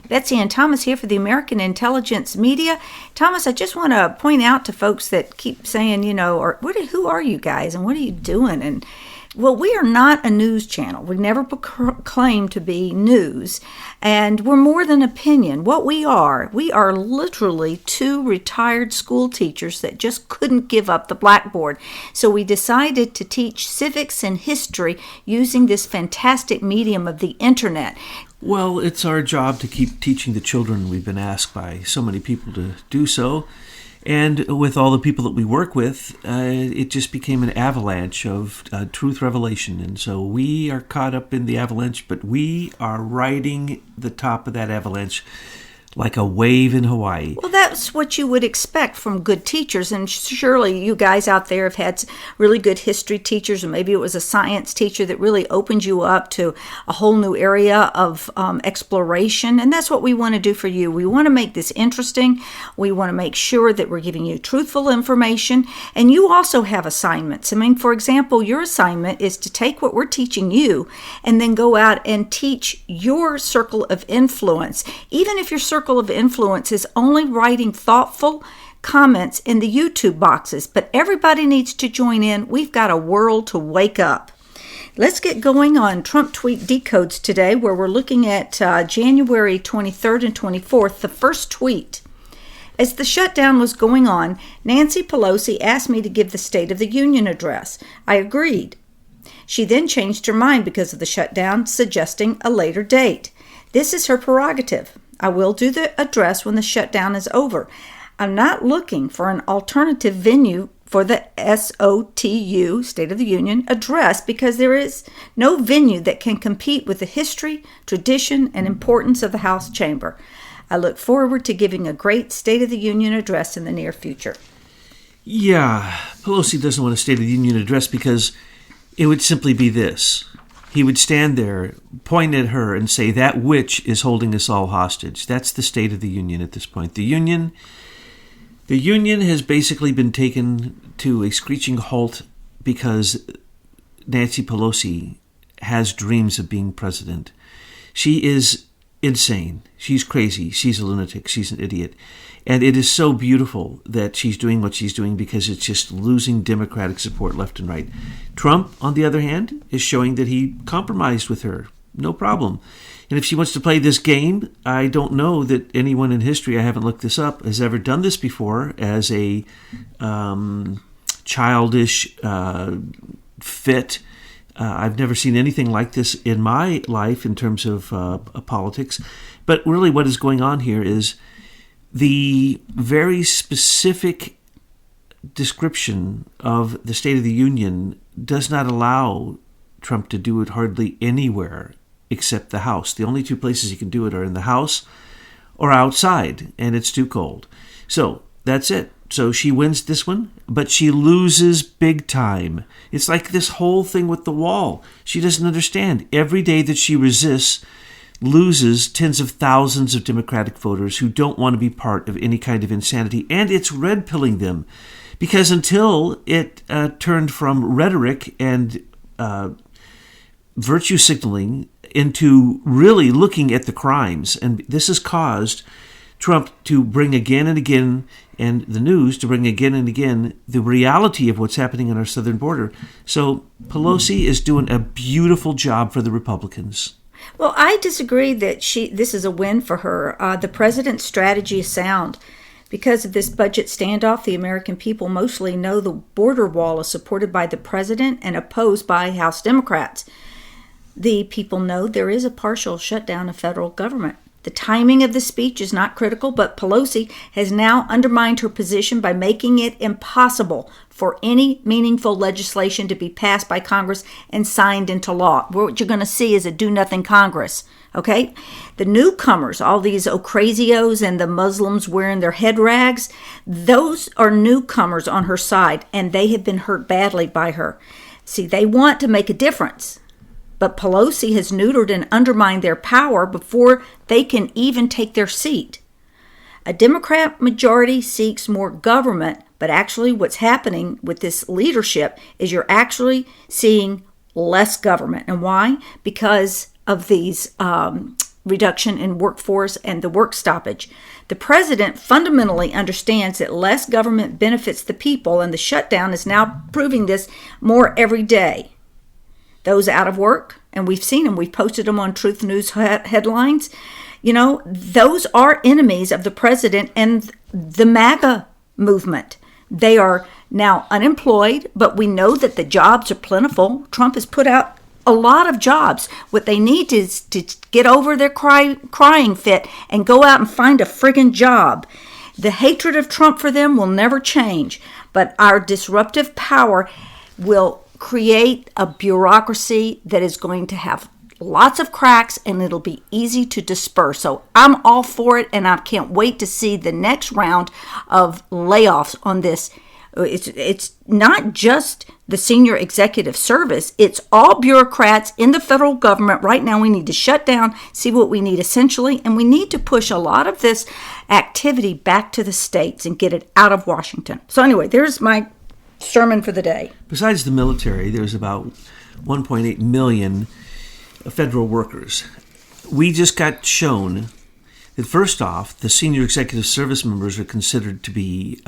Betsy Ann Thomas here for the American Intelligence Media. Thomas, I just want to point out to folks that keep saying, who are you guys and what are you doing? And well, we are not a news channel. We never claim to be news, and we're more than opinion. What we are literally two retired school teachers that just couldn't give up the blackboard. So we decided to teach civics and history using this fantastic medium of the internet. Well, it's our job to keep teaching the children. We've been asked by so many people to do so. And with all the people that we work with, it just became an avalanche of truth revelation. And so we are caught up in the avalanche, but we are riding the top of that avalanche like a wave in Hawaii. Well, that's what you would expect from good teachers. And surely you guys out there have had really good history teachers, or maybe it was a science teacher that really opened you up to a whole new area of exploration. And that's what we want to do for you. We want to make this interesting. We want to make sure that we're giving you truthful information. And you also have assignments. I mean, for example, your assignment is to take what we're teaching you and then go out and teach your circle of influence. Even if your circle of influence is only writing thoughtful comments in the YouTube boxes, but everybody needs to join in. We've got a world to wake up. Let's get going on Trump tweet decodes today, where we're looking at January 23rd and 24th, the first tweet. As the shutdown was going on, Nancy Pelosi asked me to give the State of the Union address. I agreed. She then changed her mind because of the shutdown, suggesting a later date. This is her prerogative. I will do the address when the shutdown is over. I'm not looking for an alternative venue for the SOTU, State of the Union, address because there is no venue that can compete with the history, tradition, and importance of the House chamber. I look forward to giving a great State of the Union address in the near future. Yeah, Pelosi doesn't want a State of the Union address because it would simply be this. He would stand there, point at her, and say, that witch is holding us all hostage. That's the State of the Union at this point. The Union has basically been taken to a screeching halt because Nancy Pelosi has dreams of being president. She is insane. She's crazy. She's a lunatic. She's an idiot. And it is so beautiful that she's doing what she's doing because it's just losing Democratic support left and right. Trump, on the other hand, is showing that he compromised with her. No problem. And if she wants to play this game, I don't know that anyone in history, I haven't looked this up, has ever done this before as a childish fit. I've never seen anything like this in my life in terms of politics. But really what is going on here is the very specific description of the State of the Union does not allow Trump to do it hardly anywhere except the House. The only two places he can do it are in the House or outside, and it's too cold. So that's it. So she wins this one, but she loses big time. It's like this whole thing with the wall. She doesn't understand. Every day that she resists, loses tens of thousands of Democratic voters who don't want to be part of any kind of insanity, and it's red-pilling them. Because until it turned from rhetoric and virtue signaling into really looking at the crimes, and this has caused Trump to bring again and again, and the news to bring again and again, the reality of what's happening on our southern border. So Pelosi is doing a beautiful job for the Republicans. Well, I disagree that this is a win for her. The president's strategy is sound. Because of this budget standoff, the American people mostly know the border wall is supported by the president and opposed by House Democrats. The people know there is a partial shutdown of federal government. The timing of the speech is not critical, but Pelosi has now undermined her position by making it impossible for any meaningful legislation to be passed by Congress and signed into law. What you're going to see is a do-nothing Congress, okay? The newcomers, all these Ocrazios and the Muslims wearing their head rags, those are newcomers on her side, and they have been hurt badly by her. See, they want to make a difference. But Pelosi has neutered and undermined their power before they can even take their seat. A Democrat majority seeks more government, but actually what's happening with this leadership is you're actually seeing less government. And why? Because of these reduction in workforce and the work stoppage. The president fundamentally understands that less government benefits the people, and the shutdown is now proving this more every day. Those out of work, and we've seen them, we've posted them on Truth News headlines, those are enemies of the president and the MAGA movement. They are now unemployed, but we know that the jobs are plentiful. Trump has put out a lot of jobs. What they need is to get over their crying fit and go out and find a friggin' job. The hatred of Trump for them will never change, but our disruptive power will create a bureaucracy that is going to have lots of cracks, and it'll be easy to disperse. So I'm all for it, and I can't wait to see the next round of layoffs on this. It's not just the senior executive service. It's all bureaucrats in the federal government. Right now we need to shut down, see what we need essentially, and we need to push a lot of this activity back to the states and get it out of Washington. So anyway, there's my sermon for the day. Besides the military, there's about 1.8 million federal workers. We just got shown that, first off, the senior executive service members are considered to be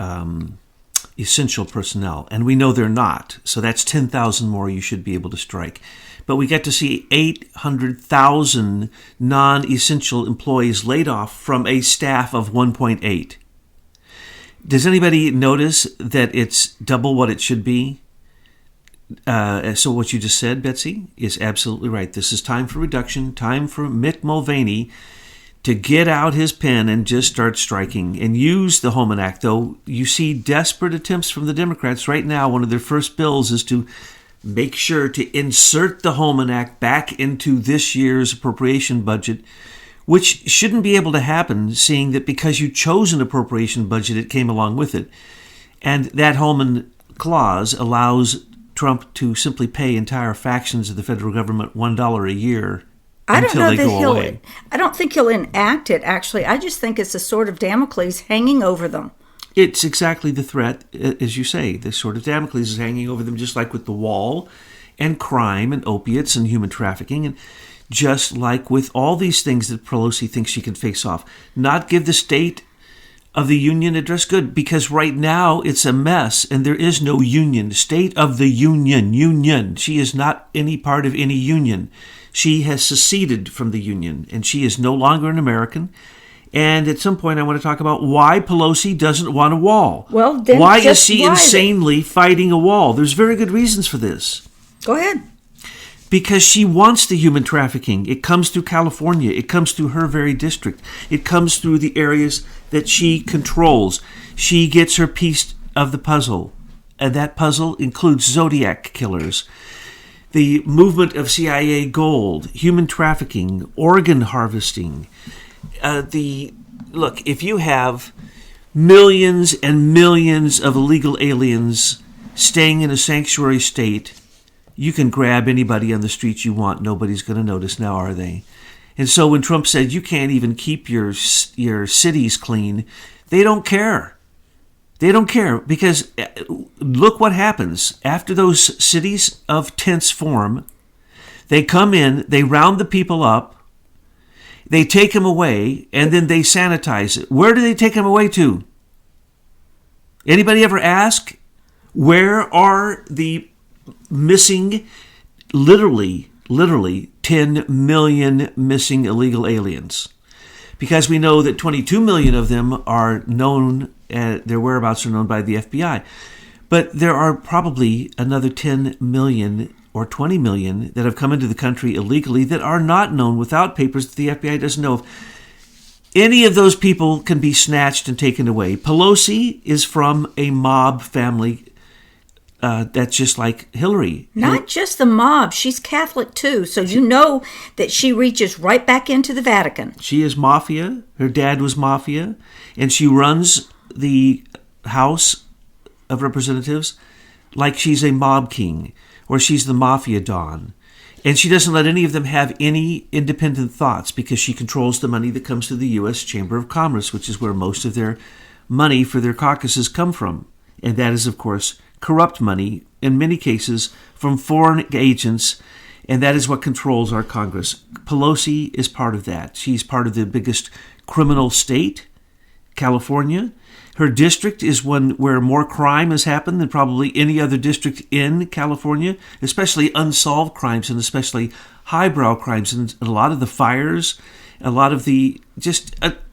essential personnel, and we know they're not. So that's 10,000 more you should be able to strike. But we get to see 800,000 non-essential employees laid off from a staff of 1.8. Does anybody notice that it's double what it should be? So what you just said, Betsy, is absolutely right. This is time for reduction, time for Mick Mulvaney to get out his pen and just start striking and use the Homan Act. Though you see desperate attempts from the Democrats right now. One of their first bills is to make sure to insert the Homan Act back into this year's appropriation budget, which shouldn't be able to happen, seeing that because you chose an appropriation budget, it came along with it. And that Homan clause allows Trump to simply pay entire factions of the federal government $1 a year until they go away. I don't think he'll enact it, actually. I just think it's a sword of Damocles hanging over them. It's exactly the threat, as you say. The sword of Damocles is hanging over them, just like with the wall and crime and opiates and human trafficking, and just like with all these things that Pelosi thinks she can face off. Not give the State of the Union address good, because right now it's a mess and there is no union. State of the Union. She is not any part of any union. She has seceded from the union, and she is no longer an American. And at some point I want to talk about why Pelosi doesn't want a wall. Well, then why is she insanely fighting a wall? There's very good reasons for this. Go ahead. Because she wants the human trafficking. It comes through California. It comes through her very district. It comes through the areas that she controls. She gets her piece of the puzzle, and that puzzle includes Zodiac killers, the movement of CIA gold, human trafficking, organ harvesting. Look, if you have millions and millions of illegal aliens staying in a sanctuary state, you can grab anybody on the streets you want. Nobody's going to notice now, are they? And so when Trump said you can't even keep your cities clean, they don't care. They don't care, because look what happens. After those cities of tents form, they come in, they round the people up, they take them away, and then they sanitize it. Where do they take them away to? Anybody ever ask? Where are the missing, literally 10 million missing illegal aliens? Because we know that 22 million of them are known, their whereabouts are known by the FBI. But there are probably another 10 million or 20 million that have come into the country illegally that are not known, without papers that the FBI doesn't know of. Any of those people can be snatched and taken away. Pelosi is from a mob family that's just like Hillary. Not just the mob. She's Catholic too. So you know that she reaches right back into the Vatican. She is mafia. Her dad was mafia. And she runs the House of Representatives like she's a mob king, or she's the mafia don. And she doesn't let any of them have any independent thoughts, because she controls the money that comes to the U.S. Chamber of Commerce, which is where most of their money for their caucuses come from. And that is, of course, corrupt money, in many cases from foreign agents And that is what controls our Congress. Pelosi is part of that. She's part of the biggest criminal state, California. Her district is one where more crime has happened than probably any other district in California, especially unsolved crimes and especially highbrow crimes. And a lot of the fires, a lot of the,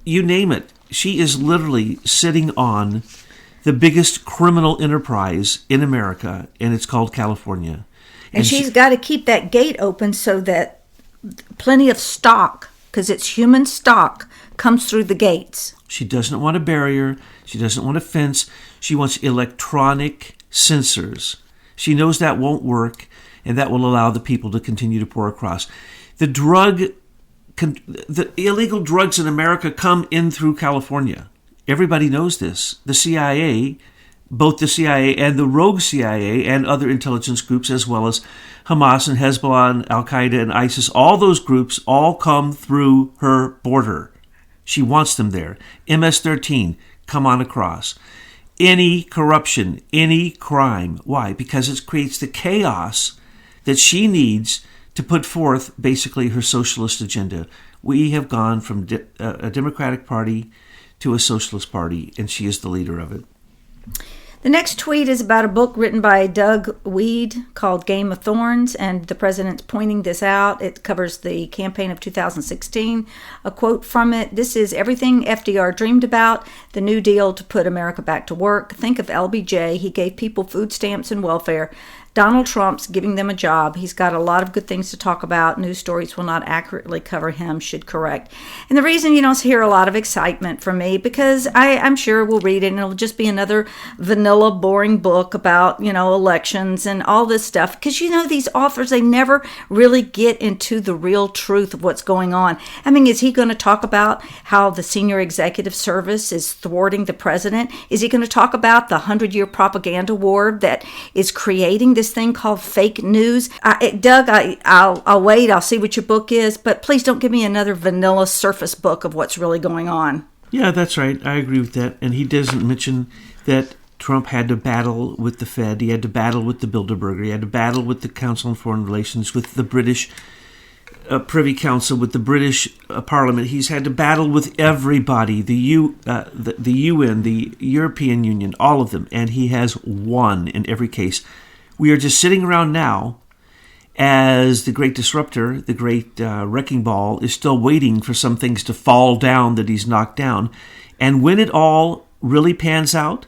you name it. She is literally sitting on the biggest criminal enterprise in America, and it's called California. And she's got to keep that gate open so that plenty of stock, because it's human stock, comes through the gates. She doesn't want a barrier. She doesn't want a fence. She wants electronic sensors. She knows that won't work, and that will allow the people to continue to pour across. The illegal drugs in America come in through California. Everybody knows this. The CIA, both the CIA and the rogue CIA and other intelligence groups, as well as Hamas and Hezbollah and Al-Qaeda and ISIS, all those groups all come through her border. She wants them there. MS-13, come on across. Any corruption, any crime. Why? Because it creates the chaos that she needs to put forth basically her socialist agenda. We have gone from a Democratic Party to a socialist party, and she is the leader of it. The next tweet is about a book written by Doug Weed called Game of Thorns, and the president's pointing this out. It covers the campaign of 2016. A quote from it: "This is everything FDR dreamed about, the New Deal to put America back to work. Think of LBJ. He gave people food stamps and welfare. Donald Trump's giving them a job. He's got a lot of good things to talk about. News stories will not accurately cover him, should correct." And the reason you don't hear a lot of excitement from me, because I'm sure we'll read it and it'll just be another vanilla, boring book about, elections and all this stuff. Because, these authors, they never really get into the real truth of what's going on. I mean, is he going to talk about how the senior executive service is thwarting the president? Is he going to talk about the 100-year propaganda war that is creating this thing called fake news? Doug, I'll wait. I'll see what your book is, but please don't give me another vanilla surface book of what's really going on. Yeah, that's right. I agree with that. And he doesn't mention that Trump had to battle with the Fed. He had to battle with the Bilderberger. He had to battle with the Council on Foreign Relations, with the British Privy Council, with the British Parliament. He's had to battle with everybody, the UN, the European Union, all of them, and he has won in every case. We are just sitting around now as the great disruptor, the great wrecking ball, is still waiting for some things to fall down that he's knocked down. And when it all really pans out,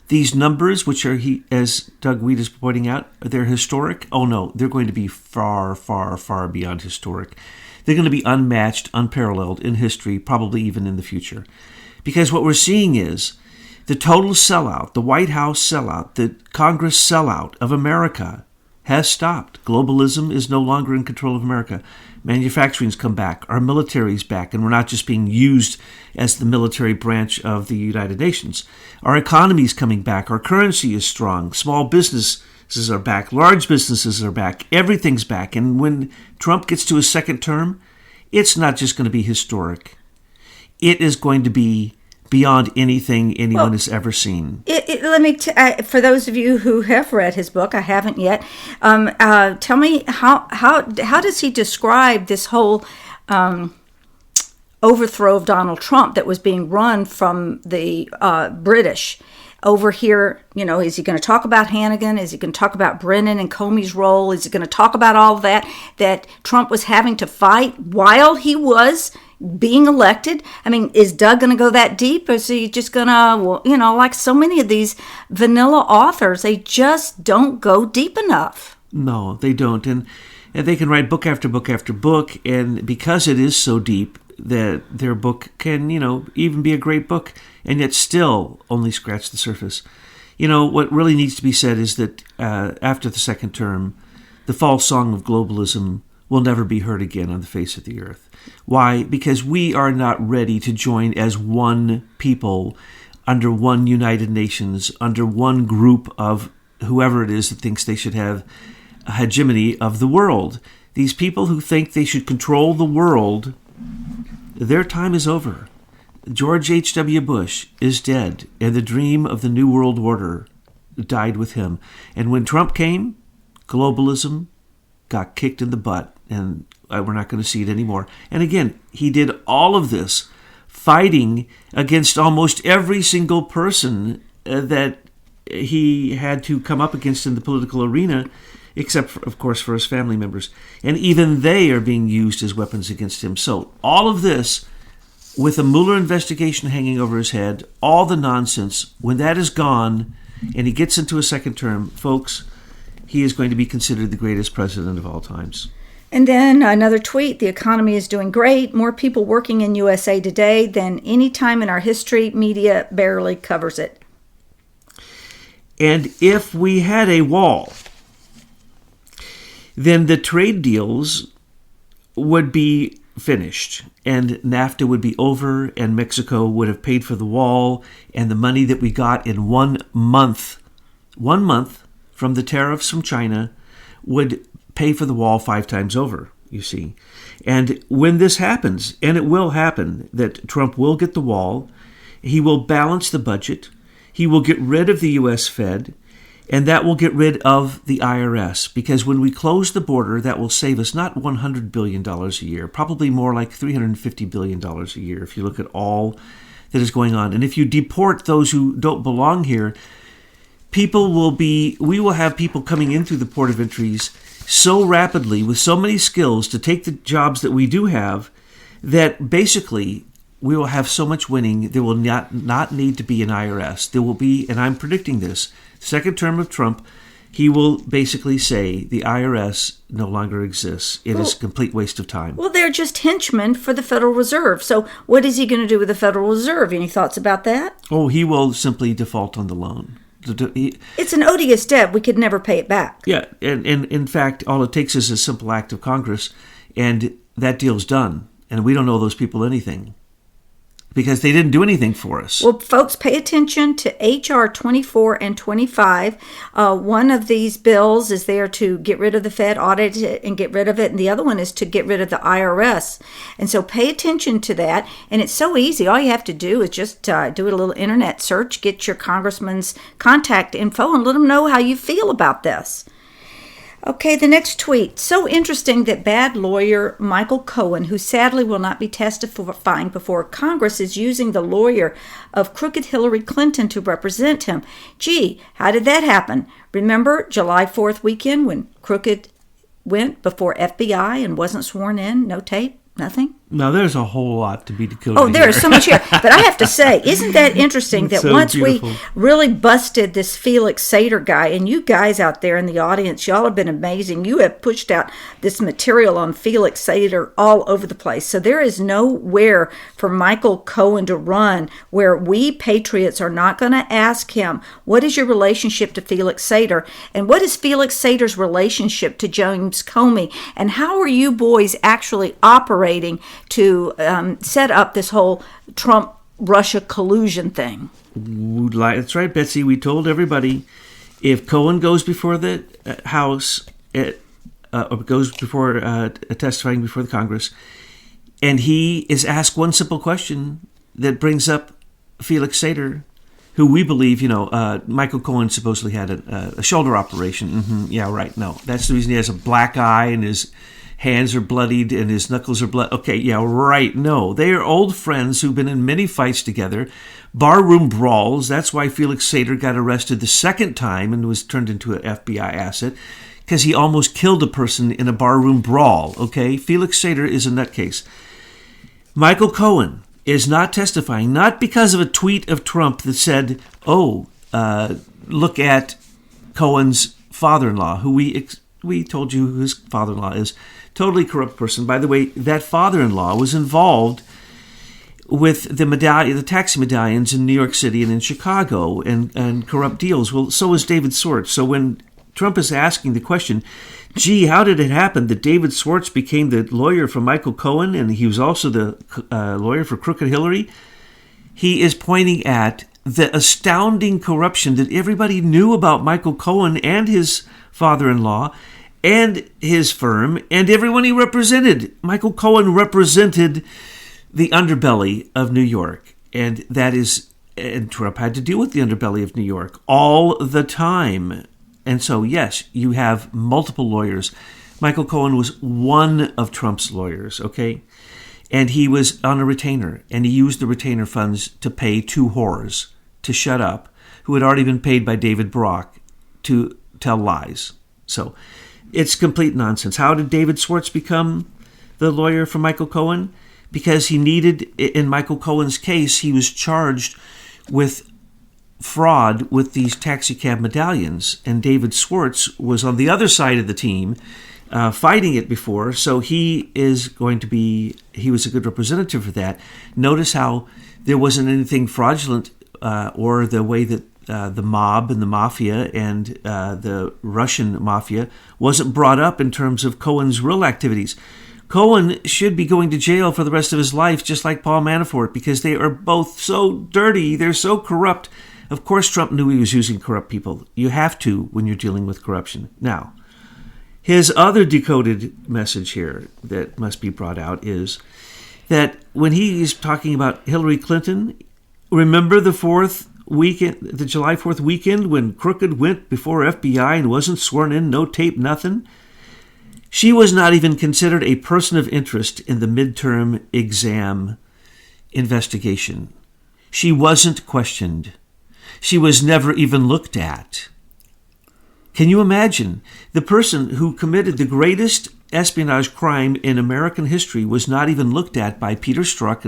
these numbers, which are, as Doug Weed is pointing out, they're historic. Oh no, they're going to be far, far, far beyond historic. They're going to be unmatched, unparalleled in history, probably even in the future. Because what we're seeing is the total sellout, the White House sellout, the Congress sellout of America has stopped. Globalism is no longer in control of America. Manufacturing's come back. Our military's back, and we're not just being used as the military branch of the United Nations. Our economy's coming back. Our currency is strong. Small businesses are back. Large businesses are back. Everything's back. And when Trump gets to his second term, it's not just going to be historic. It is going to be beyond anything anyone has ever seen. For those of you who have read his book, I haven't yet. Tell me how does he describe this whole overthrow of Donald Trump that was being run from the British over here? Is he going to talk about Hannigan? Is he going to talk about Brennan and Comey's role? Is he going to talk about all that Trump was having to fight while he was being elected? I mean, is Doug going to go that deep? Or is he just going to, like so many of these vanilla authors, they just don't go deep enough. No, they don't. And they can write book after book after book. And because it is so deep, that their book can, even be a great book and yet still only scratch the surface. What really needs to be said is that after the second term, the false song of globalism will never be heard again on the face of the earth. Why? Because we are not ready to join as one people under one United Nations, under one group of whoever it is that thinks they should have a hegemony of the world. These people who think they should control the world, their time is over. George H.W. Bush is dead, and the dream of the New World Order died with him. And when Trump came, globalism got kicked in the butt, and we're not going to see it anymore. And again, he did all of this fighting against almost every single person that he had to come up against in the political arena, except, of course, for his family members. And even they are being used as weapons against him. So all of this, with a Mueller investigation hanging over his head, all the nonsense, when that is gone and he gets into a second term, folks, he is going to be considered the greatest president of all times. And then another tweet, the economy is doing great. More people working in USA today than any time in our history. Media barely covers it. And if we had a wall, then the trade deals would be finished, and NAFTA would be over, and Mexico would have paid for the wall, and the money that we got in 1 month from the tariffs from China would pay for the wall 5 times over, you see. And when this happens, and it will happen, that Trump will get the wall, he will balance the budget, he will get rid of the U.S. Fed, and that will get rid of the IRS, because when we close the border, that will save us not $100 billion a year, probably more like $350 billion a year if you look at all that is going on. And if you deport those who don't belong here, we will have people coming in through the port of entries so rapidly with so many skills to take the jobs that we do have that basically we will have so much winning, there will not need to be an IRS. There will be, and I'm predicting this, second term of Trump, he will basically say the IRS no longer exists. It is a complete waste of time. Well, they're just henchmen for the Federal Reserve. So what is he going to do with the Federal Reserve? Any thoughts about that? Oh, he will simply default on the loan. It's an odious debt. We could never pay it back. Yeah, and in fact, all it takes is a simple act of Congress, and that deal's done. And we don't owe those people anything, because they didn't do anything for us. Well, folks, pay attention to H.R. 24 and 25. One of these bills is there to get rid of the Fed, audit it, and get rid of it. And the other one is to get rid of the IRS. And so pay attention to that. And it's so easy. All you have to do is just do a little internet search, get your congressman's contact info, and let them know how you feel about this. Okay, the next tweet. So interesting that bad lawyer Michael Cohen, who sadly will not be testifying before Congress, is using the lawyer of crooked Hillary Clinton to represent him. Gee, how did that happen? Remember July 4th weekend when Crooked went before FBI and wasn't sworn in? No tape? Nothing? Now, there's a whole lot to be decoded. Oh, there is so much here. But I have to say, isn't that interesting that so once beautiful. We really busted this Felix Sater guy, and you guys out there in the audience, y'all have been amazing. You have pushed out this material on Felix Sater all over the place. So there is nowhere for Michael Cohen to run where we patriots are not going to ask him, what is your relationship to Felix Sater? And what is Felix Sater's relationship to James Comey? And how are you boys actually operating to set up this whole Trump-Russia collusion thing? That's right, Betsy. We told everybody if Cohen goes before the House, or goes before testifying before the Congress, and he is asked one simple question that brings up Felix Sater, who we believe, Michael Cohen supposedly had a shoulder operation. Yeah, right. No, that's the reason he has a black eye and his hands are bloodied and his knuckles are blood. Okay, yeah, right. No, they are old friends who've been in many fights together, barroom brawls. That's why Felix Sater got arrested the second time and was turned into an FBI asset, because he almost killed a person in a barroom brawl. Okay, Felix Sater is a nutcase. Michael Cohen is not testifying, not because of a tweet of Trump that said, look at Cohen's father-in-law, who we told you who his father-in-law is. Totally corrupt person. By the way, that father-in-law was involved with the taxi medallions in New York City and in Chicago and corrupt deals. Well, so was David Swartz. So when Trump is asking the question, gee, how did it happen that David Swartz became the lawyer for Michael Cohen and he was also the lawyer for crooked Hillary? He is pointing at the astounding corruption that everybody knew about Michael Cohen and his father-in-law and his firm and everyone he represented. Michael Cohen represented the underbelly of New York, and Trump had to deal with the underbelly of New York all the time. And so, yes, you have multiple lawyers. Michael Cohen was one of Trump's lawyers, okay? And he was on a retainer, and he used the retainer funds to pay two whores to shut up, who had already been paid by David Brock to tell lies. So it's complete nonsense. How did David Schwartz become the lawyer for Michael Cohen? Because he needed, in Michael Cohen's case, he was charged with fraud with these taxicab medallions, and David Schwartz was on the other side of the team fighting it before, so he was a good representative for that. Notice how there wasn't anything fraudulent or the way that the mob and the mafia and the Russian mafia wasn't brought up in terms of Cohen's real activities. Cohen should be going to jail for the rest of his life, just like Paul Manafort, because they are both so dirty, they're so corrupt. Of course, Trump knew he was using corrupt people. You have to when you're dealing with corruption. Now, his other decoded message here that must be brought out is that when he is talking about Hillary Clinton, remember the July 4th weekend when Crooked went before FBI and wasn't sworn in, no tape, nothing? She was not even considered a person of interest in the midterm exam investigation. She wasn't questioned. She was never even looked at. Can you imagine? The person who committed the greatest espionage crime in American history was not even looked at by Peter Strzok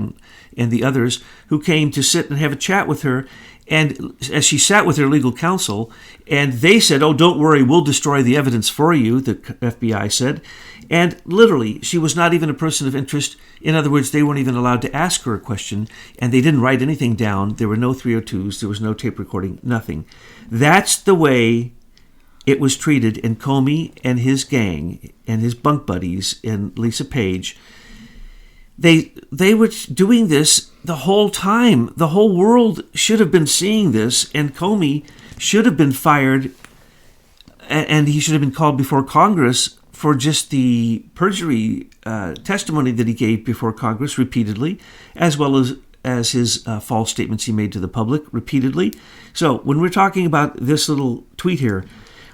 and the others who came to sit and have a chat with her. And as she sat with her legal counsel, and they said, "Oh, don't worry, we'll destroy the evidence for you," the FBI said. And literally, she was not even a person of interest. In other words, they weren't even allowed to ask her a question, and they didn't write anything down. There were no 302s. There was no tape recording, nothing. That's the way it was treated, and Comey and his gang and his bunk buddies and Lisa Page, they were doing this the whole time. The whole world should have been seeing this, and Comey should have been fired, and he should have been called before Congress for just the perjury testimony that he gave before Congress repeatedly, as well as his false statements he made to the public repeatedly. So when we're talking about this little tweet here,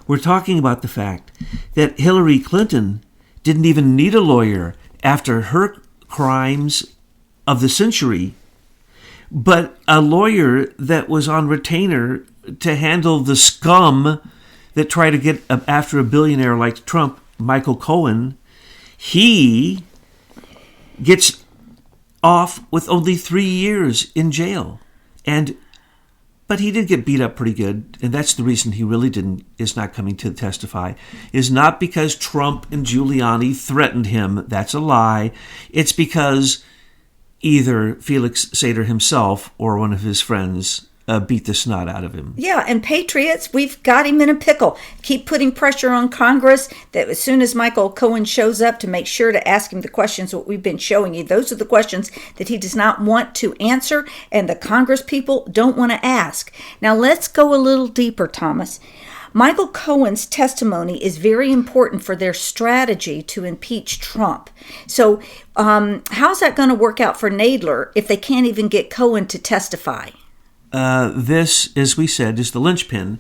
we're talking about the fact that Hillary Clinton didn't even need a lawyer after her crimes of the century, but a lawyer that was on retainer to handle the scum that try to get after a billionaire like Trump, Michael Cohen. He gets off with only 3 years in jail. But he did get beat up pretty good, and that's the reason he really is not coming to testify, is not because Trump and Giuliani threatened him. That's a lie. It's because either Felix Sater himself or one of his friends beat the snot out of him. Yeah, and patriots, we've got him in a pickle. Keep putting pressure on Congress that as soon as Michael Cohen shows up, to make sure to ask him the questions that we've been showing you. Those are the questions that he does not want to answer, and the Congress people don't want to ask. Now let's go a little deeper, Thomas. Michael Cohen's testimony is very important for their strategy to impeach Trump. So how's that going to work out for Nadler if they can't even get Cohen to testify? This, as we said, is the linchpin.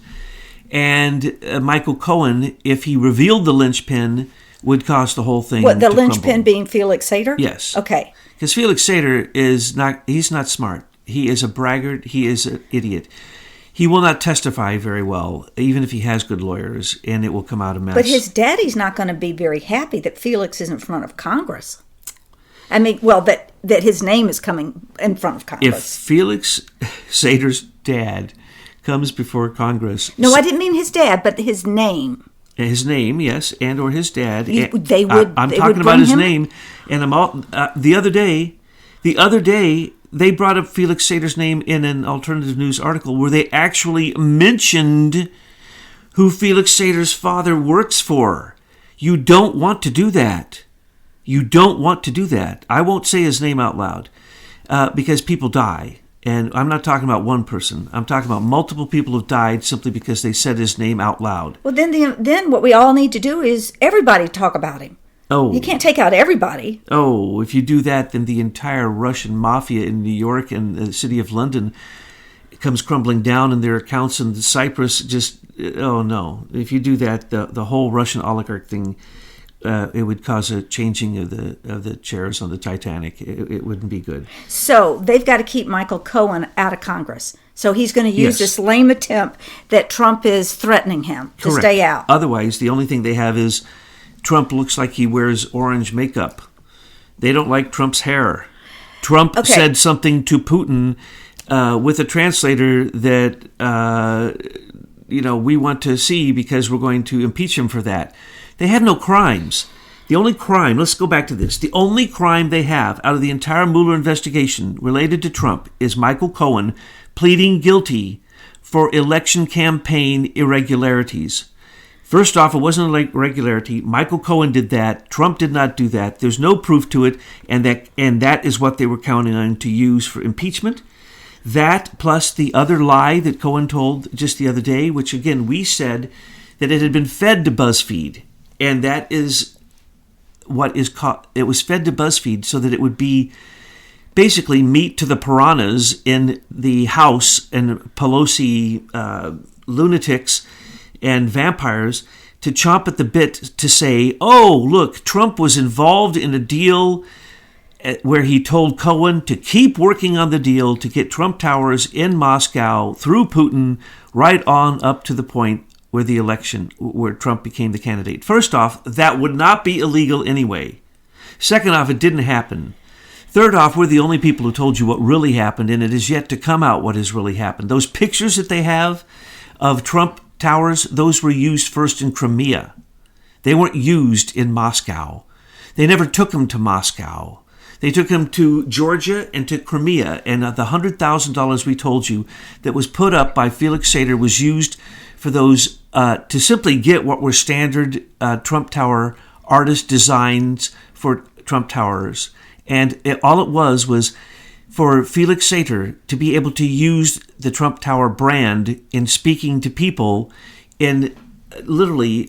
And Michael Cohen, if he revealed the linchpin, would cause the whole thing to crumble. What, the linchpin being Felix Sater? Yes. Okay. Because Felix Sater he's not smart. He is a braggart. He is an idiot. He will not testify very well, even if he has good lawyers, and it will come out a mess. But his daddy's not going to be very happy that Felix is in front of Congress. I mean, well, that his name is coming in front of Congress. If Felix Sater's dad comes before Congress... No, I didn't mean his dad, but his name. His name, yes, and or his dad. I'm talking about his name, and the other day, they brought up Felix Sater's name in an alternative news article where they actually mentioned who Felix Sater's father works for. You don't want to do that. You don't want to do that. I won't say his name out loud because people die. And I'm not talking about one person. I'm talking about multiple people who've died simply because they said his name out loud. Well, then what we all need to do is everybody talk about him. Oh. You can't take out everybody. Oh, if you do that, then the entire Russian mafia in New York and the city of London comes crumbling down, and their accounts in Cyprus just, oh no. If you do that, the whole Russian oligarch thing it would cause a changing of the chairs on the Titanic. It wouldn't be good. So they've got to keep Michael Cohen out of Congress. So he's going to use this lame attempt that Trump is threatening him to stay out. Otherwise, the only thing they have is Trump looks like he wears orange makeup. They don't like Trump's hair. Trump said something to Putin with a translator that we want to see because we're going to impeach him for that. They have no crimes. The only crime, let's go back to this. The only crime they have out of the entire Mueller investigation related to Trump is Michael Cohen pleading guilty for election campaign irregularities. First off, it wasn't an irregularity. Michael Cohen did that. Trump did not do that. There's no proof to it, and that is what they were counting on to use for impeachment. That plus the other lie that Cohen told just the other day, which again we said that it had been fed to BuzzFeed, and that is what is called. It was fed to BuzzFeed so that it would be basically meat to the piranhas in the House and Pelosi lunatics and vampires to chomp at the bit to say, oh, look, Trump was involved in a deal where he told Cohen to keep working on the deal to get Trump Towers in Moscow through Putin right on up to the point where the election, where Trump became the candidate. First off, that would not be illegal anyway. Second off, it didn't happen. Third off, we're the only people who told you what really happened, and it is yet to come out what has really happened. Those pictures that they have of Trump Towers, those were used first in Crimea. They weren't used in Moscow. They never took them to Moscow. They took them to Georgia and to Crimea, and the $100,000 we told you that was put up by Felix Sater was used for those to simply get what were standard Trump Tower artist designs for Trump Towers. And all it was for Felix Sater to be able to use the Trump Tower brand in speaking to people in literally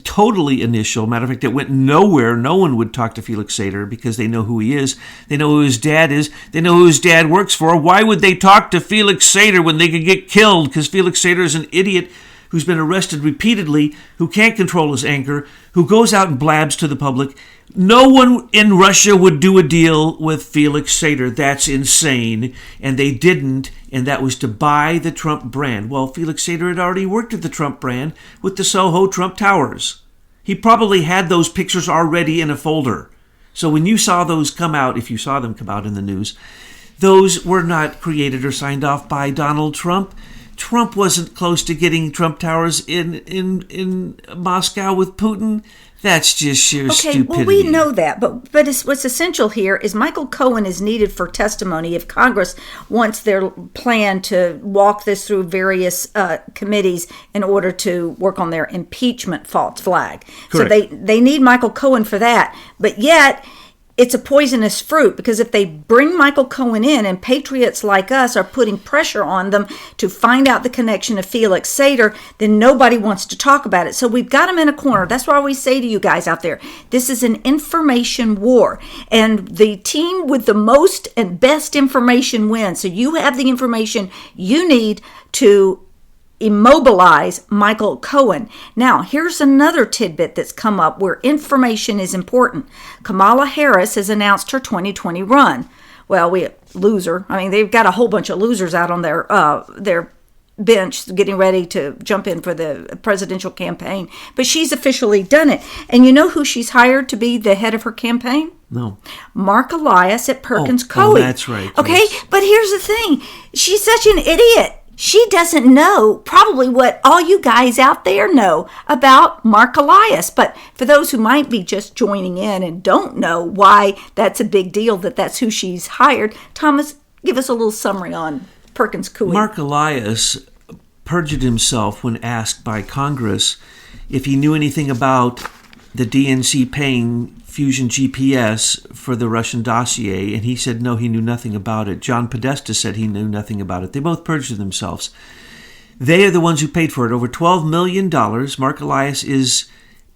totally initial. Matter of fact, it went nowhere. No one would talk to Felix Sater because they know who he is. They know who his dad is. They know who his dad works for. Why would they talk to Felix Sater when they could get killed? Because Felix Sater is an idiot who's been arrested repeatedly, who can't control his anger, who goes out and blabs to the public. No one in Russia would do a deal with Felix Sater. That's insane. And they didn't, and that was to buy the Trump brand. Well, Felix Sater had already worked at the Trump brand with the Soho Trump Towers. He probably had those pictures already in a folder. So when you saw those come out, if you saw them come out in the news, those were not created or signed off by Donald Trump. Trump wasn't close to getting Trump Towers in Moscow with Putin. That's just sheer stupidity. Well, we know that, but what's essential here is Michael Cohen is needed for testimony if Congress wants their plan to walk this through various committees in order to work on their impeachment false flag. Correct. So they need Michael Cohen for that, but yet it's a poisonous fruit because if they bring Michael Cohen in and patriots like us are putting pressure on them to find out the connection of Felix Sater, then nobody wants to talk about it. So we've got them in a corner. That's why we say to you guys out there, this is an information war. And the team with the most and best information wins. So you have the information you need to immobilize Michael Cohen. Now, here's another tidbit that's come up where information is important. Kamala Harris has announced her 2020 run. Well, loser. I mean, they've got a whole bunch of losers out on their bench getting ready to jump in for the presidential campaign. But she's officially done it. And you know who she's hired to be the head of her campaign? No. Mark Elias at Perkins Coie. Oh, that's right. Okay, yes. But here's the thing. She's such an idiot. She doesn't know probably what all you guys out there know about Mark Elias. But for those who might be just joining in and don't know why that's a big deal, that's who she's hired, Thomas, give us a little summary on Perkins Coie. Mark Elias perjured himself when asked by Congress if he knew anything about the DNC paying Fusion GPS for the Russian dossier, and he said no, he knew nothing about it. John Podesta said he knew nothing about it. They both perjured themselves. They are the ones who paid for it. Over $12 million. Mark Elias is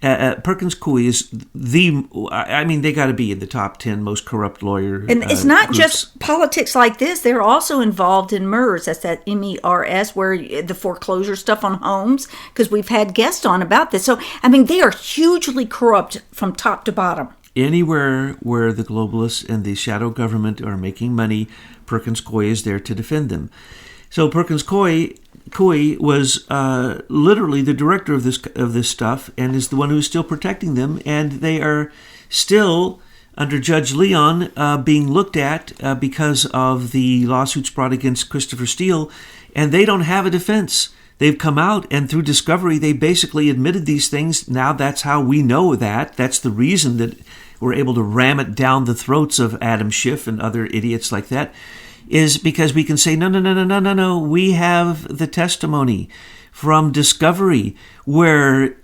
Perkins Coie is they got to be in the top 10 most corrupt lawyer. And it's not groups. just politics like this. They're also involved in MERS. That's that MERS, where the foreclosure stuff on homes, because we've had guests on about this. So, they are hugely corrupt from top to bottom. Anywhere where the globalists and the shadow government are making money, Perkins Coie is there to defend them. So Perkins Coie was literally the director of this stuff, and is the one who's still protecting them. And they are still under Judge Leon being looked at because of the lawsuits brought against Christopher Steele, and they don't have a defense. They've come out, and through discovery, they basically admitted these things. Now that's how we know that. That's the reason that we're able to ram it down the throats of Adam Schiff and other idiots like that, is because we can say, no. We have the testimony from discovery where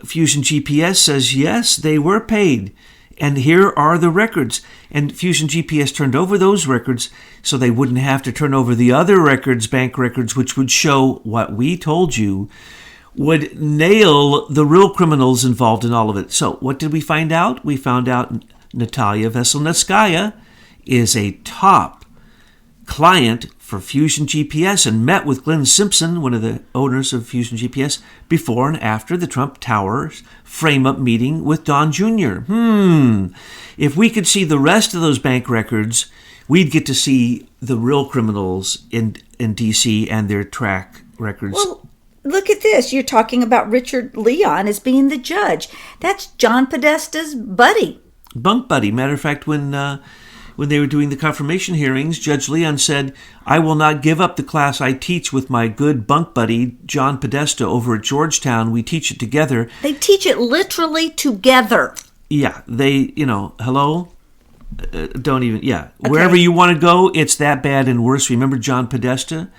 Fusion GPS says, yes, they were paid. And here are the records. And Fusion GPS turned over those records so they wouldn't have to turn over the other records, bank records, which would show what we told you, would nail the real criminals involved in all of it. So what did we find out? We found out Natalia Veselnitskaya is a top client for Fusion GPS and met with Glenn Simpson, one of the owners of Fusion GPS, before and after the Trump Towers frame-up meeting with Don Jr. If we could see the rest of those bank records, we'd get to see the real criminals in D.C. and their track records. Well, look at this. You're talking about Richard Leon as being the judge. That's John Podesta's buddy. Bunk buddy. Matter of fact, when they were doing the confirmation hearings, Judge Leon said, I will not give up the class I teach with my good bunk buddy, John Podesta, over at Georgetown. We teach it together. They teach it literally together. Yeah, they, hello? Don't even, yeah. Okay. Wherever you want to go, it's that bad and worse. Remember John Podesta?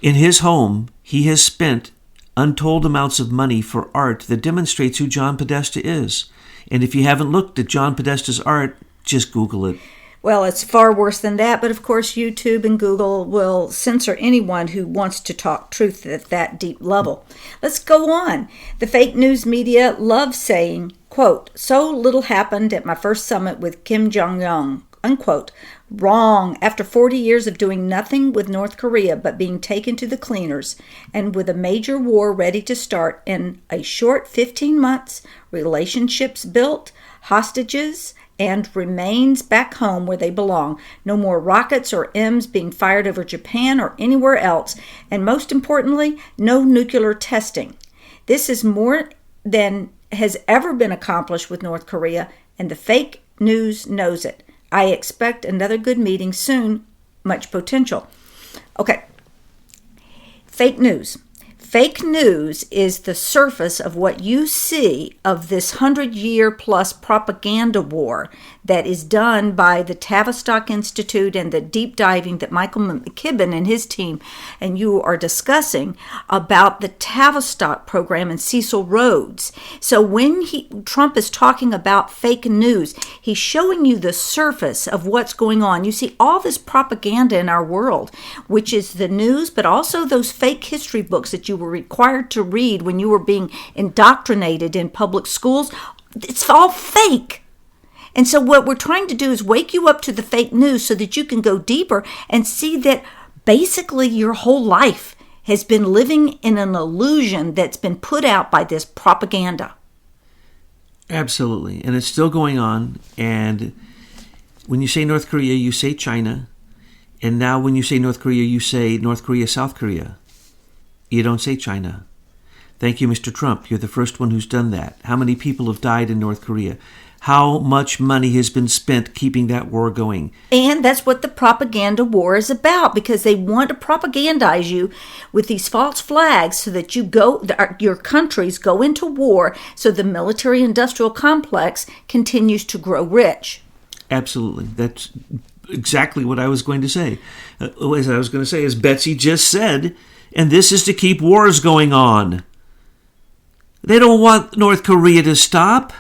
In his home, he has spent untold amounts of money for art that demonstrates who John Podesta is. And if you haven't looked at John Podesta's art, just Google it. Well, it's far worse than that, but of course YouTube and Google will censor anyone who wants to talk truth at that deep level. Let's go on. The fake news media loves saying, quote, so little happened at my first summit with Kim Jong-un, unquote. Wrong. After 40 years of doing nothing with North Korea but being taken to the cleaners, and with a major war ready to start in a short 15 months, relationships built, hostages, and remains back home where they belong. No more rockets or M's being fired over Japan or anywhere else. And most importantly, no nuclear testing. This is more than has ever been accomplished with North Korea, and the fake news knows it. I expect another good meeting soon. Much potential. Okay. Fake news. Fake news is the surface of what you see of this 100-year-plus propaganda war that is done by the Tavistock Institute and the deep diving that Michael McKibben and his team and you are discussing about the Tavistock program and Cecil Rhodes. So when Trump is talking about fake news, he's showing you the surface of what's going on. You see all this propaganda in our world, which is the news, but also those fake history books that you were required to read when you were being indoctrinated in public schools. It's all fake. And so what we're trying to do is wake you up to the fake news so that you can go deeper and see that basically your whole life has been living in an illusion that's been put out by this propaganda. Absolutely. And it's still going on. And when you say North Korea, you say China. And now when you say North Korea, you say North Korea, South Korea. You don't say China. Thank you, Mr. Trump. You're the first one who's done that. How many people have died in North Korea? How much money has been spent keeping that war going? And that's what the propaganda war is about, because they want to propagandize you with these false flags so that your countries go into war so the military-industrial complex continues to grow rich. Absolutely. That's exactly what I was going to say. As Betsy just said, and this is to keep wars going on. They don't want North Korea to stop.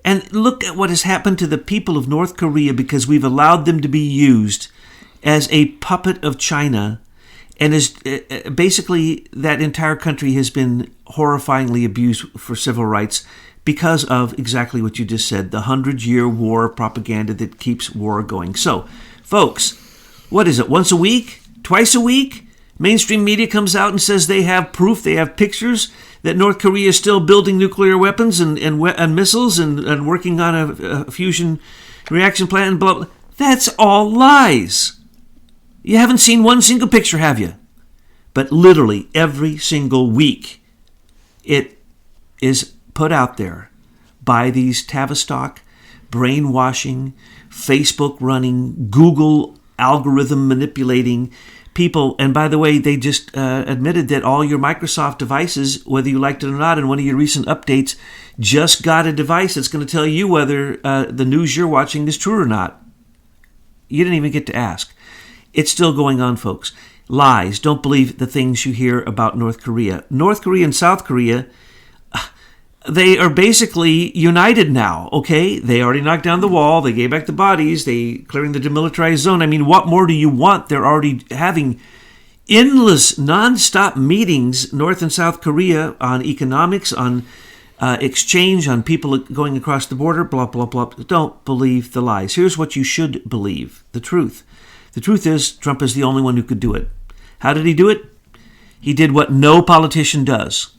And look at what has happened to the people of North Korea because we've allowed them to be used as a puppet of China and is basically that entire country has been horrifyingly abused for civil rights because of exactly what you just said, the 100-year war propaganda that keeps war going. So, folks, what is it, once a week? Twice a week? Mainstream media comes out and says they have proof, they have pictures that North Korea is still building nuclear weapons and missiles and working on a fusion reaction plant and blah, blah. That's all lies. You haven't seen one single picture, have you? But literally every single week, it is put out there by these Tavistock, brainwashing, Facebook running, Google algorithm manipulating people. And by the way, they just admitted that all your Microsoft devices, whether you liked it or not, in one of your recent updates, just got a device that's going to tell you whether the news you're watching is true or not. You didn't even get to ask. It's still going on, folks. Lies. Don't believe the things you hear about North Korea. North Korea and South Korea, they are basically united now, okay? They already knocked down the wall. They gave back the bodies. They clearing the demilitarized zone. I mean, what more do you want? They're already having endless, nonstop meetings, North and South Korea, on economics, on exchange, on people going across the border, blah, blah, blah. Don't believe the lies. Here's what you should believe, the truth. The truth is, Trump is the only one who could do it. How did he do it? He did what no politician does.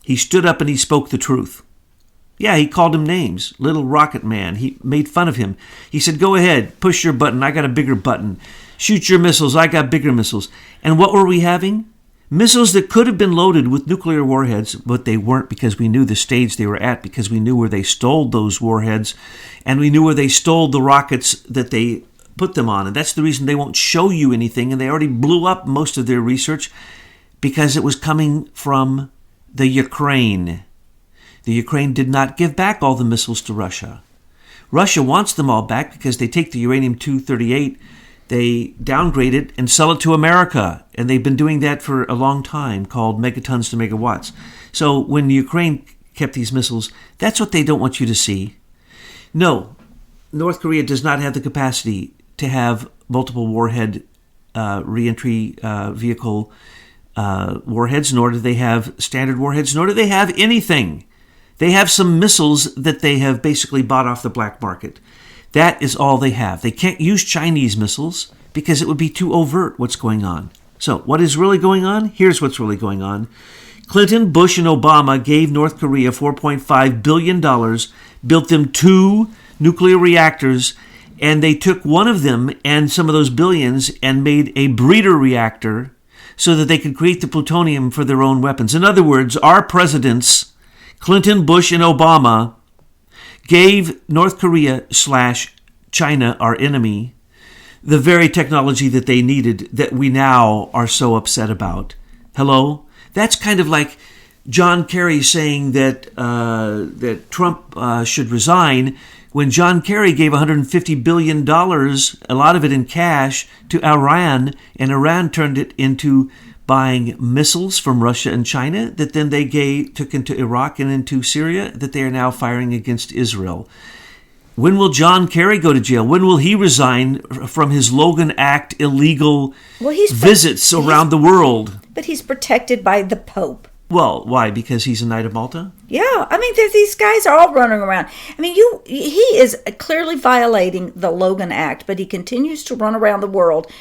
He stood up and he spoke the truth. Yeah, he called him names. Little Rocket Man. He made fun of him. He said, go ahead, push your button. I got a bigger button. Shoot your missiles. I got bigger missiles. And what were we having? Missiles that could have been loaded with nuclear warheads, but they weren't, because we knew the stage they were at, because we knew where they stole those warheads, and we knew where they stole the rockets that they put them on. And that's the reason they won't show you anything. And they already blew up most of their research because it was coming from the Ukraine. The Ukraine did not give back all the missiles to Russia. Russia wants them all back because they take the uranium-238, they downgrade it and sell it to America. And they've been doing that for a long time, called megatons to megawatts. So when the Ukraine kept these missiles, that's what they don't want you to see. No, North Korea does not have the capacity to have multiple warhead reentry vehicle warheads, nor do they have standard warheads, nor do they have anything. They have some missiles that they have basically bought off the black market. That is all they have. They can't use Chinese missiles because it would be too overt what's going on. So what is really going on? Here's what's really going on. Clinton, Bush, and Obama gave North Korea $4.5 billion, built them 2 nuclear reactors, and they took one of them and some of those billions and made a breeder reactor so that they could create the plutonium for their own weapons. In other words, our presidents, Clinton, Bush, and Obama, gave North Korea/China, our enemy, the very technology that they needed that we now are so upset about. Hello? That's kind of like John Kerry saying that Trump should resign, when John Kerry gave $150 billion, a lot of it in cash, to Iran, and Iran turned it into buying missiles from Russia and China that then they took into Iraq and into Syria that they are now firing against Israel. When will John Kerry go to jail? When will he resign from his Logan Act illegal visits around the world? But he's protected by the Pope. Well, why? Because he's a Knight of Malta? Yeah, I mean, these guys are all running around. I mean, he is clearly violating the Logan Act, but he continues to run around the world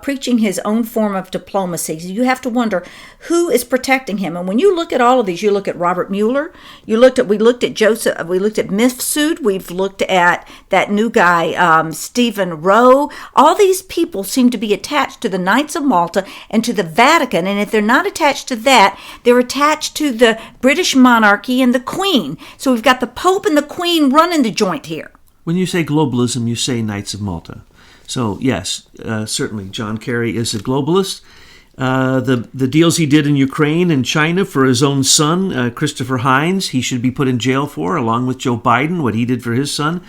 preaching his own form of diplomacy. So you have to wonder who is protecting him. And when you look at all of these, you look at Robert Mueller, we looked at Joseph, we looked at Mifsud, we've looked at that new guy, Stephen Rowe. All these people seem to be attached to the Knights of Malta and to the Vatican. And if they're not attached to that, they're attached to the British monarchy and the Queen. So we've got the Pope and the Queen running the joint here. When you say globalism, you say Knights of Malta. So yes, certainly John Kerry is a globalist. The deals he did in Ukraine and China for his own son, Christopher Hines, he should be put in jail for, along with Joe Biden, what he did for his son.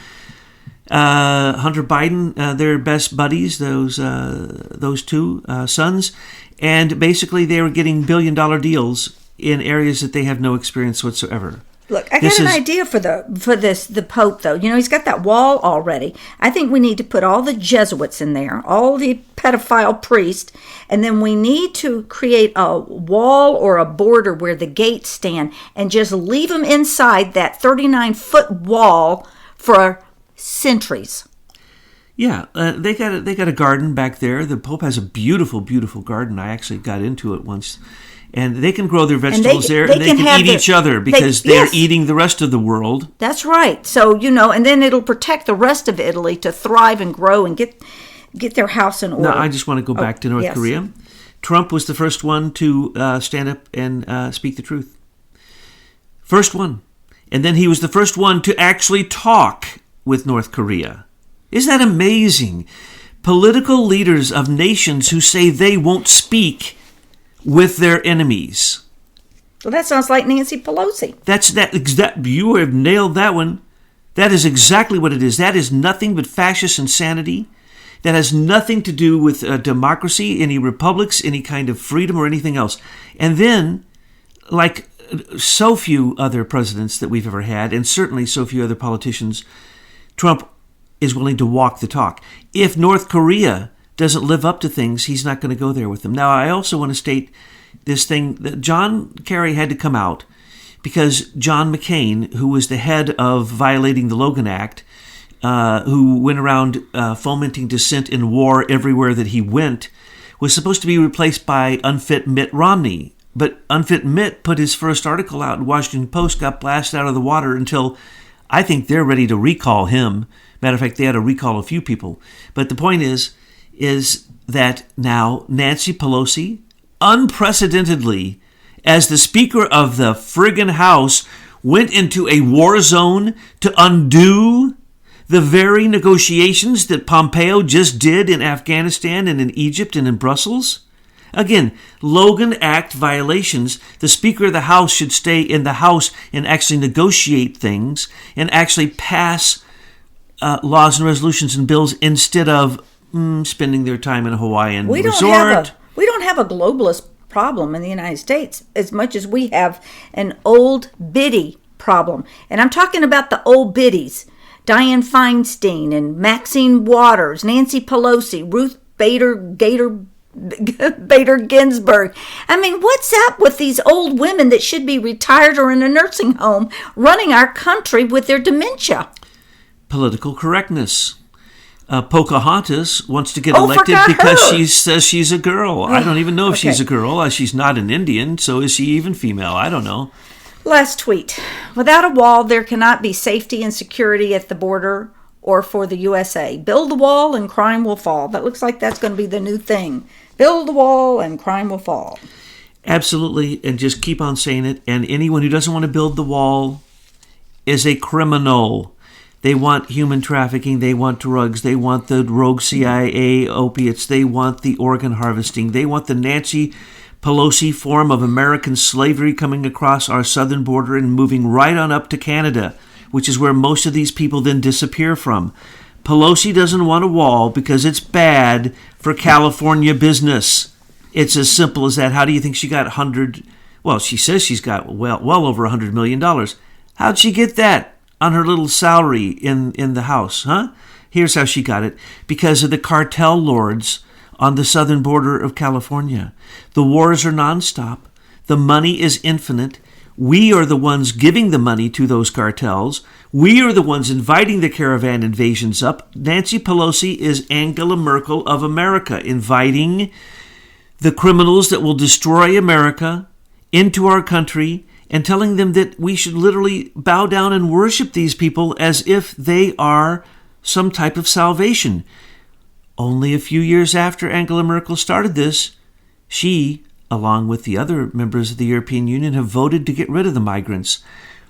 Hunter Biden, they're best buddies, those two sons. And basically they were getting billion-dollar deals in areas that they have no experience whatsoever. Look, I got an idea for the Pope, though. He's got that wall already. I think we need to put all the Jesuits in there, all the pedophile priests, and then we need to create a wall or a border where the gates stand and just leave them inside that 39-foot wall for centuries. Yeah, they got a garden back there. The Pope has a beautiful, beautiful garden. I actually got into it once. And they can grow their vegetables there, and they can eat each other because they're eating the rest of the world. That's right. So, and then it'll protect the rest of Italy to thrive and grow and get their house in order. Now, I just want to go back to North Korea. Trump was the first one to stand up and speak the truth. First one. And then he was the first one to actually talk with North Korea. Isn't that amazing? Political leaders of nations who say they won't speak with their enemies. Well, that sounds like Nancy Pelosi. You have nailed that one. That is exactly what it is. That is nothing but fascist insanity. That has nothing to do with democracy, any republics, any kind of freedom or anything else. And then, like so few other presidents that we've ever had, and certainly so few other politicians, Trump is willing to walk the talk. If North Korea doesn't live up to things, he's not going to go there with them. Now, I also want to state this thing that John Kerry had to come out because John McCain, who was the head of violating the Logan Act, who went around fomenting dissent in war everywhere that he went, was supposed to be replaced by unfit Mitt Romney. But unfit Mitt put his first article out in Washington Post, got blasted out of the water until I think they're ready to recall him. Matter of fact, they had to recall a few people. But the point is that now Nancy Pelosi, unprecedentedly, as the Speaker of the friggin' House, went into a war zone to undo the very negotiations that Pompeo just did in Afghanistan and in Egypt and in Brussels. Again, Logan Act violations. The Speaker of the House should stay in the House and actually negotiate things and actually pass laws and resolutions and bills instead of spending their time in a Hawaiian resort. We don't have a globalist problem in the United States as much as we have an old biddy problem. And I'm talking about the old biddies. Dianne Feinstein and Maxine Waters, Nancy Pelosi, Ruth Bader Ginsburg. I mean, what's up with these old women that should be retired or in a nursing home running our country with their dementia? Political correctness. Pocahontas wants to get elected because she says she's a girl. I don't even know if she's a girl. She's not an Indian, so is she even female? I don't know. Last tweet. Without a wall, there cannot be safety and security at the border or for the USA. Build the wall and crime will fall. That looks like that's going to be the new thing. Build the wall and crime will fall. Absolutely, and just keep on saying it. And anyone who doesn't want to build the wall is a criminal. They want human trafficking. They want drugs. They want the rogue CIA opiates. They want the organ harvesting. They want the Nancy Pelosi form of American slavery coming across our southern border and moving right on up to Canada, which is where most of these people then disappear from. Pelosi doesn't want a wall because it's bad for California business. It's as simple as that. How do you think she got she says she's got well over $100 million. How'd she get that on her little salary in the House, huh? Here's how she got it. Because of the cartel lords on the southern border of California. The wars are nonstop. The money is infinite. We are the ones giving the money to those cartels. We are the ones inviting the caravan invasions up. Nancy Pelosi is Angela Merkel of America, inviting the criminals that will destroy America into our country and telling them that we should literally bow down and worship these people as if they are some type of salvation. Only a few years after Angela Merkel started this, she, along with the other members of the European Union, have voted to get rid of the migrants.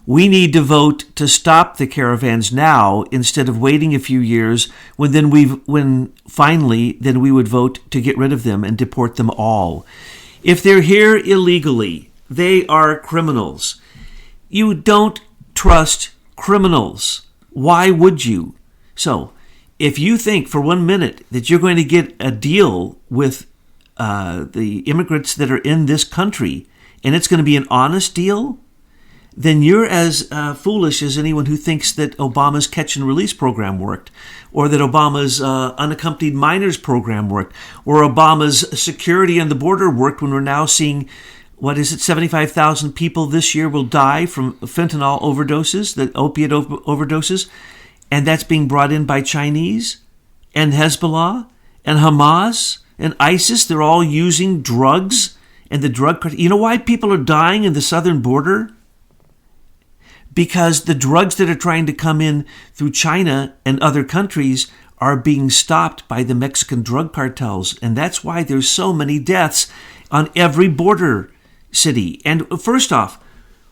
We need to vote to stop the caravans now instead of waiting a few years when finally we would vote to get rid of them and deport them all. If they're here illegally, they are criminals. You don't trust criminals. Why would you? So, if you think for 1 minute that you're going to get a deal with the immigrants that are in this country and it's going to be an honest deal, then you're as foolish as anyone who thinks that Obama's catch and release program worked, or that Obama's unaccompanied minors program worked, or Obama's security on the border worked when we're now seeing, 75,000 people this year will die from fentanyl overdoses, the opiate overdoses, and that's being brought in by Chinese and Hezbollah and Hamas and ISIS. They're all using drugs and the drug. You know why people are dying in the southern border? Because the drugs that are trying to come in through China and other countries are being stopped by the Mexican drug cartels. And that's why there's so many deaths on every border city. And first off,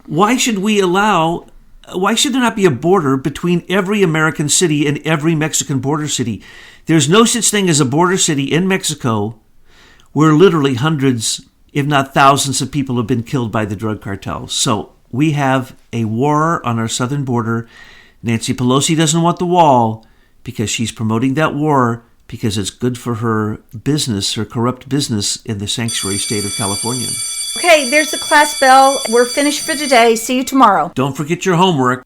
why should there not be a border between every American city and every Mexican border city? There's no such thing as a border city in Mexico where literally hundreds, if not thousands of people have been killed by the drug cartels. So we have a war on our southern border. Nancy Pelosi doesn't want the wall because she's promoting that war because it's good for her business, her corrupt business in the sanctuary state of California. Okay, there's the class bell. We're finished for today. See you tomorrow. Don't forget your homework.